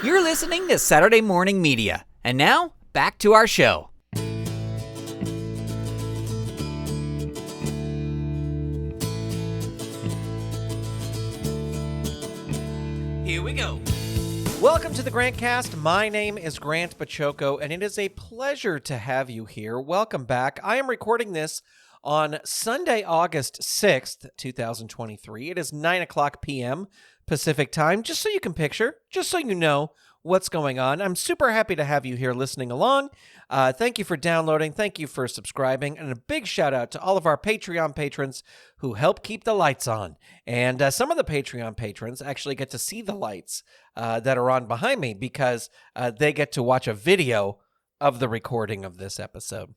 You're listening to Saturday Morning Media. And now, back to our show. Here we go. Welcome to the Grantcast. My name is Grant Baciocco, and it is a pleasure to have you here. Welcome back. I am recording this on Sunday, August 6th, 2023. It is 9 o'clock p.m. Pacific time, just so you can picture, just so you know what's going on. I'm super happy to have you here listening along. Thank you for downloading. Thank you for subscribing. And a big shout out to all of our Patreon patrons who help keep the lights on. And some of the Patreon patrons actually get to see the lights that are on behind me because they get to watch a video of the recording of this episode.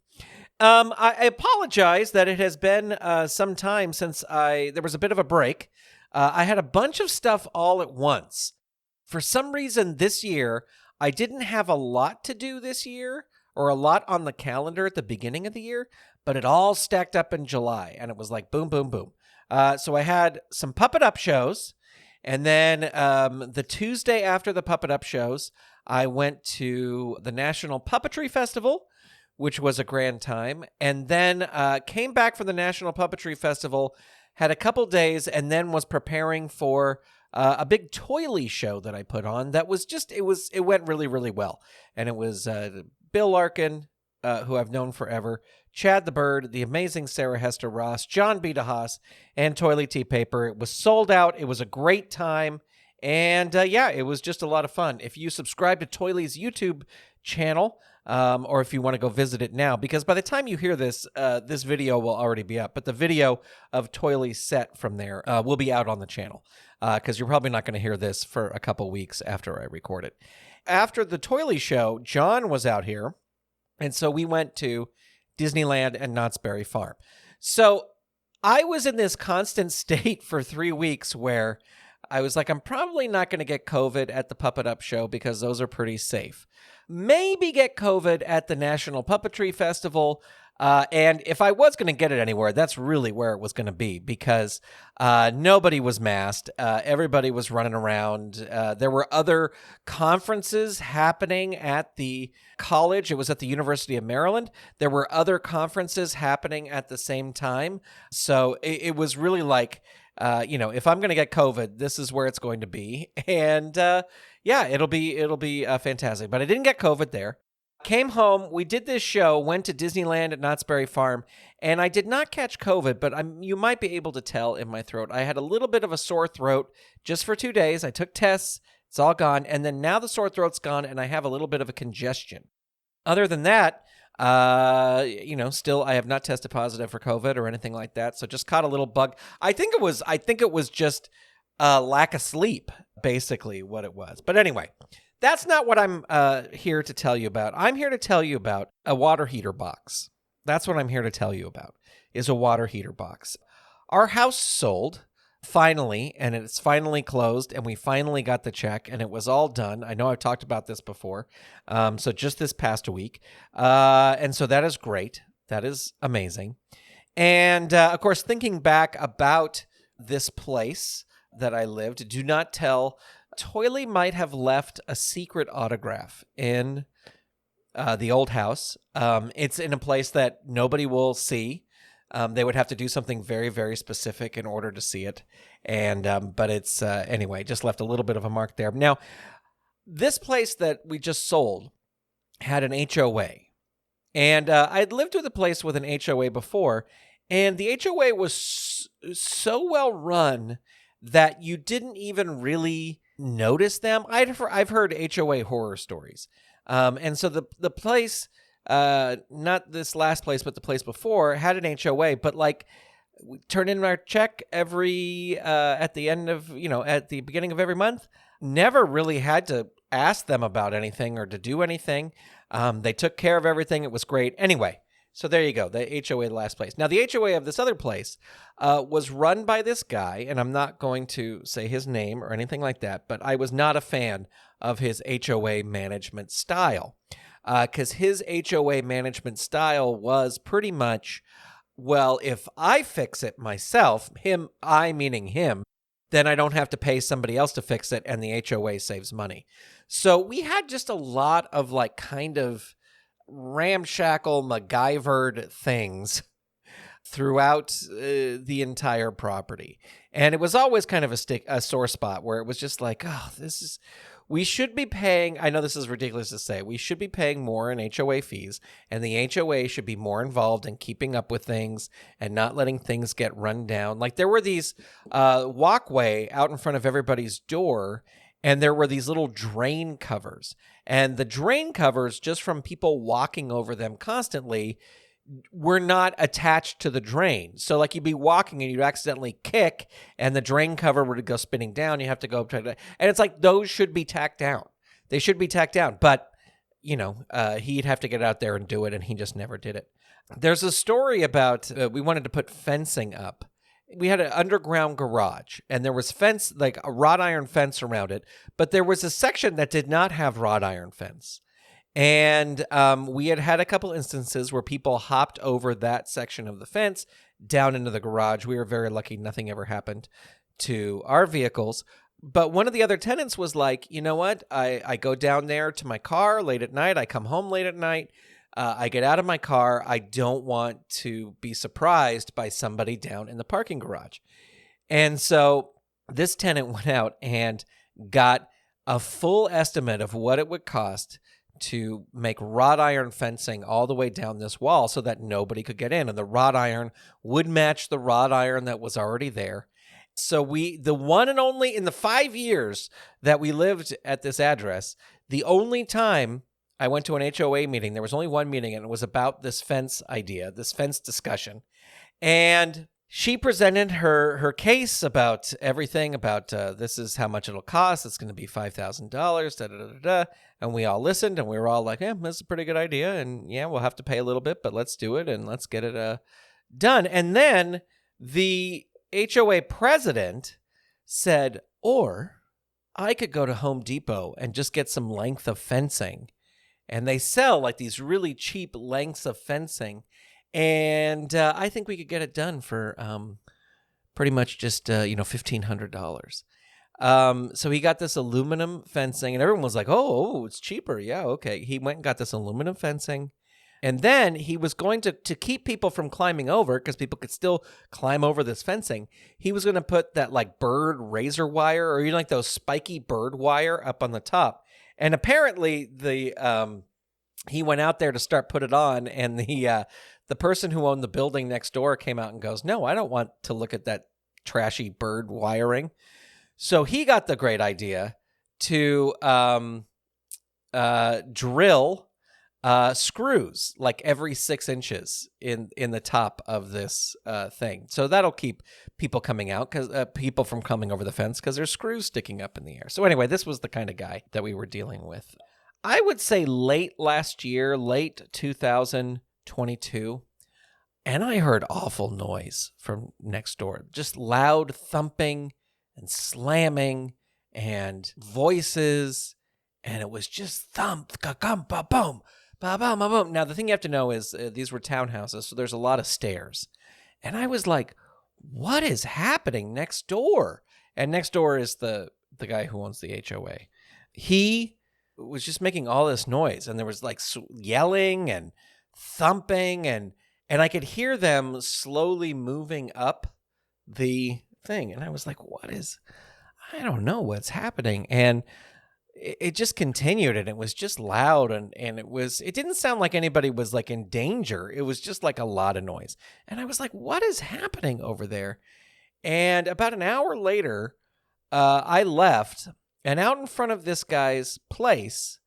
I apologize that it has been some time since there was a bit of a break. I had a bunch of stuff all at once. For some reason this year, I didn't have a lot to do this year or a lot on the calendar at the beginning of the year, but it all stacked up in July, and it was like boom, boom, boom. So I had some Puppet Up shows, and then the Tuesday after the Puppet Up shows, I went to the National Puppetry Festival, which was a grand time, and then came back from the National Puppetry Festival, had a couple days, and then was preparing for a big toily show that I put on that was just, it went really, really well. And it was Bill Larkin, who I've known forever, Chad the Bird, the amazing Sarah Hester Ross, John B. DeHaas, and Toily Tea Paper. It was sold out. It was a great time. And yeah, it was just a lot of fun. If you subscribe to Toily's YouTube channel, or if you want to go visit it now, because by the time you hear this, this video will already be up. But the video of Toily's set from there will be out on the channel, because you're probably not going to hear this for a couple weeks after I record it. After the Toily show, John was out here, and so we went to Disneyland and Knott's Berry Farm. So I was in this constant state for 3 weeks where I was like, I'm probably not going to get COVID at the Puppet Up show because those are pretty safe. Maybe get COVID at the National Puppetry Festival. And if I was going to get it anywhere, that's really where it was going to be because nobody was masked. Everybody was running around. There were other conferences happening at the college. It was at the University of Maryland. There were other conferences happening at the same time. So it was really like, if I'm going to get COVID, this is where it's going to be. And yeah, it'll be fantastic. But I didn't get COVID there. Came home, we did this show, went to Disneyland at Knott's Berry Farm, and I did not catch COVID, but you might be able to tell in my throat. I had a little bit of a sore throat just for 2 days. I took tests, it's all gone, and then now the sore throat's gone, and I have a little bit of a congestion. Other than that, still I have not tested positive for COVID or anything like that, so just caught a little bug. I think it was just lack of sleep, basically what it was. But anyway, that's not what I'm here to tell you about. I'm here to tell you about a water heater box. That's what I'm here to tell you about, is a water heater box. Our house sold, finally, and it's finally closed, and we finally got the check, and it was all done. I know I've talked about this before, so just this past week. And so that is great. That is amazing. And, of course, thinking back about this place that I lived, do not tell, Toily might have left a secret autograph in the old house. It's in a place that nobody will see. They would have to do something very, very specific in order to see it. And but it's, anyway, just left a little bit of a mark there. Now, this place that we just sold had an HOA. And I'd lived with a place with an HOA before, and the HOA was so well run that you didn't even really notice them. I've heard HOA horror stories. And so the place, not this last place, but the place before had an HOA, but like we turn in our check every, at the end of, at the beginning of every month, never really had to ask them about anything or to do anything. They took care of everything. It was great. Anyway, so there you go, the HOA, the last place. Now, the HOA of this other place was run by this guy, and I'm not going to say his name or anything like that, but I was not a fan of his HOA management style, because his HOA management style was pretty much, well, if I fix it myself, I meaning him, then I don't have to pay somebody else to fix it, and the HOA saves money. So we had just a lot of like kind of ramshackle MacGyvered things throughout the entire property. And it was always kind of a sore spot where it was just like, oh, we should be paying, I know this is ridiculous to say, we should be paying more in HOA fees, and the HOA should be more involved in keeping up with things and not letting things get run down. Like there were these walkway out in front of everybody's door, and there were these little drain covers. And the drain covers, just from people walking over them constantly, were not attached to the drain. So like you'd be walking and you'd accidentally kick and the drain cover would go spinning down. You have to go up to it. And it's like, those should be tacked down. They should be tacked down. But, he'd have to get out there and do it, and he just never did it. There's a story about, we wanted to put fencing up. We had an underground garage, and there was fence, like a wrought iron fence around it. But there was a section that did not have wrought iron fence. And we had a couple instances where people hopped over that section of the fence down into the garage. We were very lucky. Nothing ever happened to our vehicles. But one of the other tenants was like, you know what? I go down there to my car late at night. I come home late at night. I get out of my car. I don't want to be surprised by somebody down in the parking garage. And so this tenant went out and got a full estimate of what it would cost to make wrought iron fencing all the way down this wall so that nobody could get in. And the wrought iron would match the wrought iron that was already there. So the one and only, in the 5 years that we lived at this address, the only time I went to an HOA meeting, there was only one meeting, and it was about this fence idea, this fence discussion. And she presented her case about everything, about this is how much it'll cost. It's going to be $5,000, da-da-da-da-da. And we all listened, and we were all like, yeah, that's a pretty good idea. And yeah, we'll have to pay a little bit, but let's do it, and let's get it done. And then the HOA president said, or I could go to Home Depot and just get some length of fencing. And they sell like these really cheap lengths of fencing. And I think we could get it done for pretty much just, $1,500. So he got this aluminum fencing, and everyone was like, oh, it's cheaper. Yeah, okay. He went and got this aluminum fencing. And then he was going to keep people from climbing over, because people could still climb over this fencing. He was going to put that like bird razor wire, or like those spiky bird wire up on the top. And apparently he went out there to start put it on, and the person who owned the building next door came out and goes, no, I don't want to look at that trashy bird wiring. So he got the great idea to drill screws like every 6 inches in the top of this thing. So that'll keep people coming out, because people from coming over the fence, because there's screws sticking up in the air. So anyway, this was the kind of guy that we were dealing with. I would say late last year, late 2022, and I heard awful noise from next door, just loud thumping and slamming and voices, and it was just thump, ka-gum, ba-boom, ba-boom, ba-boom. Now, the thing you have to know is these were townhouses, so there's a lot of stairs. And I was like, what is happening next door? And next door is the guy who owns the HOA. He was just making all this noise, and there was like yelling and thumping, and I could hear them slowly moving up the thing. And I was like, I don't know what's happening. And it just continued, and it was just loud, and it didn't sound like anybody was like in danger. It was just like a lot of noise. And I was like, what is happening over there? And about an hour later, I left, and out in front of this guy's place,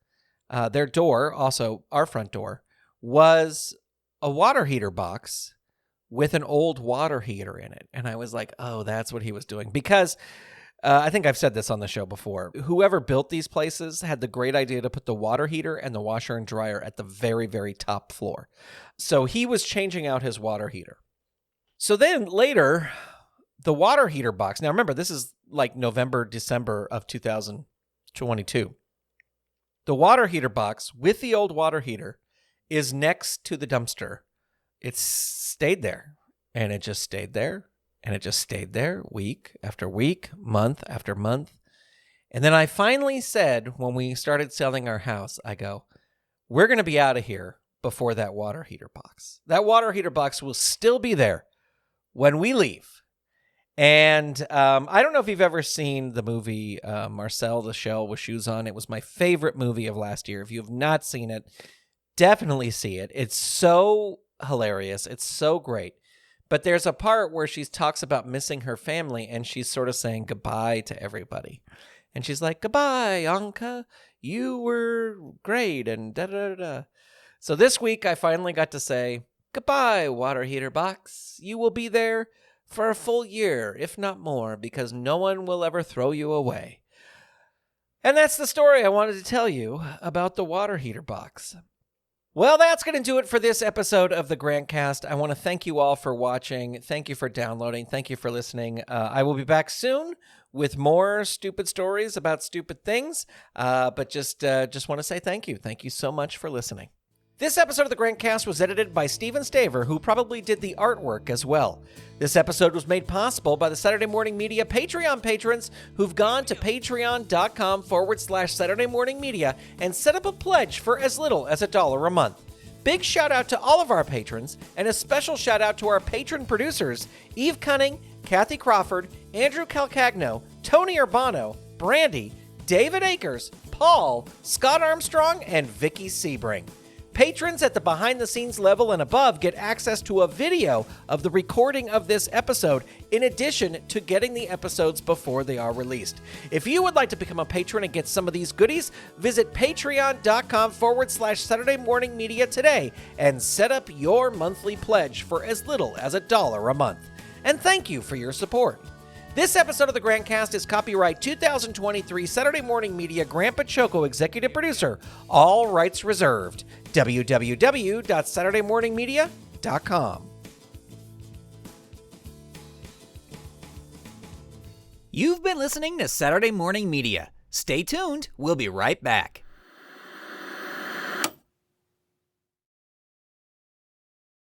their door, also our front door, was a water heater box with an old water heater in it. And I was like, oh, that's what he was doing. Because I think I've said this on the show before. Whoever built these places had the great idea to put the water heater and the washer and dryer at the very, very top floor. So he was changing out his water heater. So then later, the water heater box. Now remember, this is like November, December of 2022. The water heater box with the old water heater is next to the dumpster. It stayed there, and it just stayed there, And it just stayed there week after week, month after month. And then I finally said, when we started selling our house, I go, we're going to be out of here before that water heater box. That water heater box will still be there when we leave. And I don't know if you've ever seen the movie Marcel the Shell with Shoes On. It was my favorite movie of last year. If you have not seen it, definitely see it. It's so hilarious. It's so great. But there's a part where she talks about missing her family, and she's sort of saying goodbye to everybody. And she's like, goodbye, Anka. You were great, and da-da-da-da. So this week, I finally got to say, goodbye, water heater box. You will be there for a full year, if not more, because no one will ever throw you away. And that's the story I wanted to tell you about the water heater box. Well, that's going to do it for this episode of the Grantcast. I want to thank you all for watching. Thank you for downloading. Thank you for listening. I will be back soon with more stupid stories about stupid things. But just want to say thank you. Thank you so much for listening. This episode of the Grantcast was edited by Stephen Staver, who probably did the artwork as well. This episode was made possible by the Saturday Morning Media Patreon patrons who've gone to patreon.com/Saturday Morning Media and set up a pledge for as little as $1 a month. Big shout out to all of our patrons, and a special shout out to our patron producers, Eve Cunning, Kathy Crawford, Andrew Calcagno, Tony Urbano, Brandy, David Akers, Paul, Scott Armstrong, and Vicky Sebring. Patrons at the behind-the-scenes level and above get access to a video of the recording of this episode, in addition to getting the episodes before they are released. If you would like to become a patron and get some of these goodies, visit patreon.com/Saturday Morning Media today and set up your monthly pledge for as little as $1 a month. And thank you for your support. This episode of the Grantcast is copyright 2023 Saturday Morning Media Grant Baciocco, executive producer. All rights reserved. www.saturdaymorningmedia.com. You've been listening to Saturday Morning Media. Stay tuned. We'll be right back.